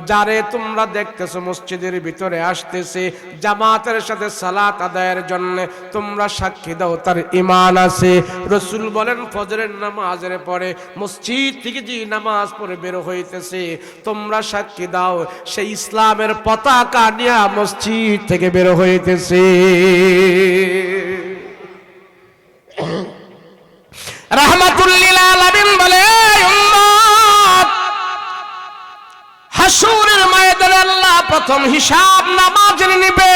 যারে তোমরা দেখতেছো মসজিদের ভিতরে আসতেছে জামাতের সাথে সালাত আদায়ের জন্য, তোমরা সাক্ষী দাও তার ঈমান আছে। রাসূল বলেন ফজরের নামাজের পরে মসজিদ থেকে যে নামাজ পড়ে বের হইতেছে, তোমরা সাক্ষী দাও সেই ইসলামের পতাকা নিয়ে মসজিদ থেকে বের হইতেছে। রাহমাতুল লিল আলামিন বলে উম্মত, হাসরের ময়দানে আল্লাহ প্রথম হিসাব নামাজের নিবে।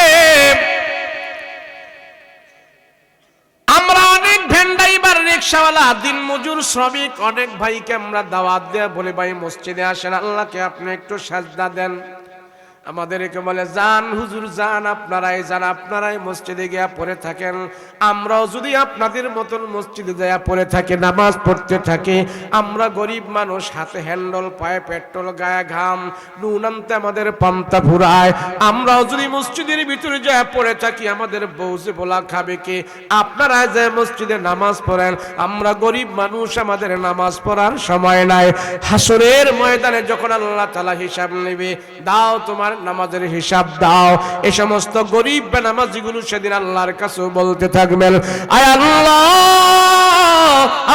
আমরা অনেক ভেন্ডাইবার, রিকশাওয়ালা, দিন মজুর, শ্রমিক অনেক ভাইকে আমরা দাওয়াত দেয়া বলে ভাই মসজিদে আসেন, আল্লাহকে আপনি একটু সাজদা দেন। আমাদেরকে বলে যান হুজুর যান, আপনারাই মসজিদে গিয়া পড়ে থাকেন। আমরাও যদি আপনাদের মতন মসজিদে যাইয়া পড়ে থাকি, নামাজ পড়তে থাকি, আমরা গরিব মানুষ, হাতে হ্যান্ডল, পায়ে পেট্রোল, গায়ে ঘাম, নুন আনতে আমাদের পান্তা ফুরায়, আমরাও যদি মসজিদের ভিতরে যাইয়া পড়ে থাকি, আমাদের বউসে বলা খাবে কে? আপনারা যে মসজিদে নামাজ পড়েন, আমরা গরিব মানুষ, আমাদের নামাজ পড়ার সময় নাই। হাসরের ময়দানে যখন আল্লাহ তাআলা হিসাব নেবে, দাও তোমার নামাজের হিসাব দাও, এই সমস্ত গরিব বেনামাজিগুলো সেদিন আল্লাহর কাছে বলতে থাকবেন, আয় আল্লাহ,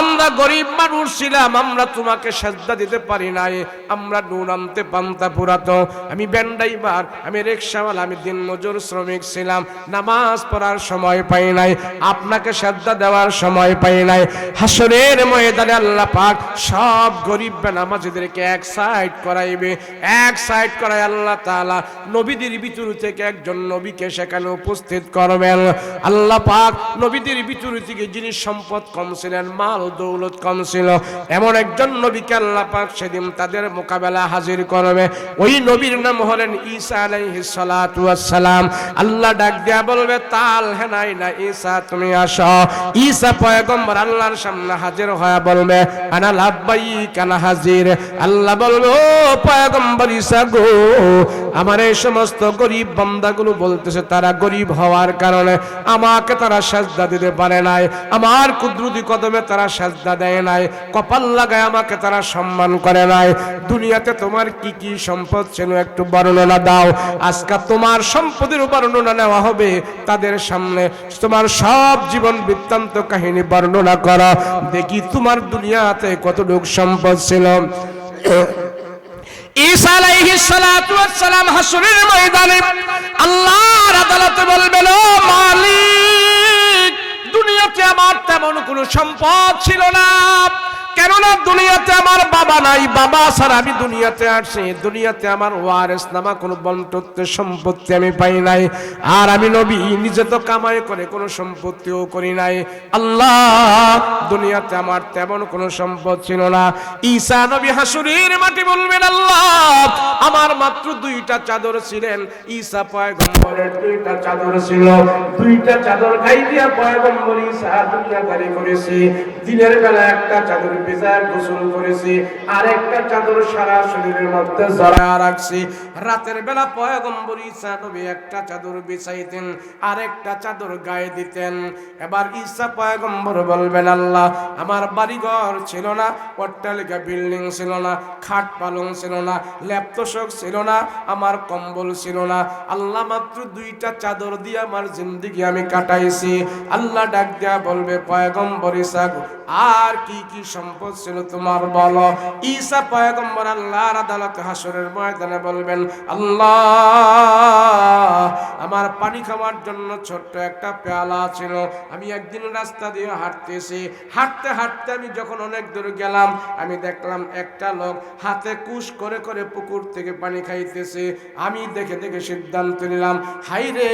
আমরা গরিব মানুষ ছিলাম, আমরা তোমাকে সাজদা দিতে পারি নাই, আমরা নুন আনতে পান্তা ফুরাতো, আমি বেন্ডাইবার, আমি রিকশাওয়ালা, আমি দিন মজুর, শ্রমিক ছিলাম, নামাজ পড়ার সময় পাই নাই, আপনাকে সাজদা দেওয়ার সময় পাই নাই। হাসরের ময়দানে আল্লাহ পাক সব গরিব বেনামাজিদেরকে এক সাইড করাইবে, এক সাইড করায় আল্লাহ তাআলা নবীদের ভিতর থেকে একজন নবীকে সেখানে উপস্থিত করবেন। আল্লাহ পাক নবীদের ভিতর থেকে যিনি সম্পদ কম ছিলেন, মাল দৌলত কম ছিল, এমন একজন নবীকে আল্লাহ পাক সেদিন তাদের মোকাবেলা হাজির করবে। ওই নবীর নাম হলেন ঈসা আলাইহিস সালাতু ওয়াস সালাম। আল্লাহ ডাক দেয়া বলবে, তাল হেনাই না ঈসা, তুমি আসো। ঈসা পয়গম্বর আল্লাহর সামনে হাজির হয়ে বলবে, আনা লাব্বাইক আনা হাজির। আল্লাহ বলবে, ও পয়গম্বর ঈসা গো, আমার এই সমস্ত গরিব বান্দাগুলো বলতেছে তারা গরিব হওয়ার কারণে আমাকে তারা সাজদা দিতে পারে নাই, আমার কুদরতি কদমে তারা সাজদা দেয় নাই, কপাল লাগায় আমাকে তারা সম্মান করে নাই। দুনিয়াতে তোমার কি কি সম্পদ ছিল একটু বর্ণনা দাও। আজকে তোমার সম্পদের বর্ণনা নেওয়া হবে তাদের সামনে, তোমার সব জীবন বৃত্তান্ত কাহিনী বর্ণনা করো, দেখি তোমার দুনিয়াতে কতটুকু সম্পদ ছিল। ঈসা আলাইহিস সালাতু ওয়াস সালাম হাসরের ময়দানে আল্লাহর আদালতে বলবেন, ও মালিক, দুনিয়াতে আমার তেমন কোনো সম্পদ ছিল না, কেননা দুনিয়াতে আমার বাবা নাই, বাবা ছাড়া আমি দুনিয়াতে আসছি, দুনিয়াতে আমার ওয়ারিস নামা কোনো বন্টত্বের সম্পত্তি আমি পাই নাই, আর আমি নবী নিজে তো কামাই করে কোনো সম্পত্তিও করি নাই। আল্লাহ, দুনিয়াতে আমার তেমন কোনো সম্পদ ছিল না। ঈসা নবী হাসরের মাটি বলবেন, আল্লাহ, আমার মাত্র দুইটা চাদর ছিলেন। ঈসা পয়গম্বরের দুইটা চাদর ছিল, দুইটা চাদর গাই দিয়া পয়গম্বর ঈসা দুনিয়াদারি করেছে। দিনের বেলা একটা চাদর ভিজা গোসল করেছি, আর একটা চাদর সারা শরীরের মধ্যে জড়ায় রাখছি। রাতের বেলা পয়গম্বর ঈসা নবী একটা চাদর বিছাইতেন, আর একটা চাদর গায়ে দিতেন। এবার ঈসা পয়গম্বর বলবেন, আল্লাহ, আমার বাড়িঘর ছিল না, অট্টালিকা বিল্ডিং ছিল না, খাট পালং ছিল না, ল্যাপটপ ছিল না, আমার কম্বল ছিল না, আল্লাহ, মাত্র দুইটা চাদর দিয়ে আমার জিন্দেগি আমি কাটাইছি। আল্লাহ ডাক দেয়া বলবে, পয়গম্বর ঈসা, আর কি কি সম্পদ ছিল তোমার বলো। ঈসা পয়গম্বর আল্লাহর আদালতে হাসরের ময়দানে বলবেন, আল্লাহ, আমার পানি খাওয়ার জন্য ছোট্ট একটা পেয়ালা ছিল, আমি একদিন রাস্তা দিয়ে হাঁটতেছি, হাঁটতে হাঁটতে আমি যখন অনেক দূর গেলাম, আমি দেখলাম একটা লোক হাতে কুশ করে করে পুকুর থেকে পানি খাইতেছে। আমি দেখে দেখে সিদ্ধান্ত নিলাম, হাই রে,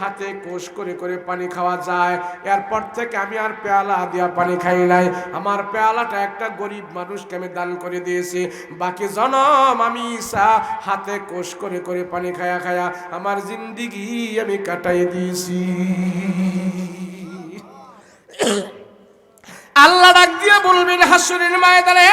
হাতে কুশ করে করে পানি খাওয়া যায়। এরপর থেকে আমি আর পেয়ালা দিয়া পানি খাই নাই, আমার পেয়ালাটা একটা গরিব মানুষকে আমি দান করে দিয়েছি। বাকি জনম আমি ঈসা হাতে কোষ করে করে পানি খায়া খায়া আমার জিন্দেগি আমি কাটাই দিয়েছি। আল্লাহ ডাক দিয়ে বলবেন হাসরের ময়দানে,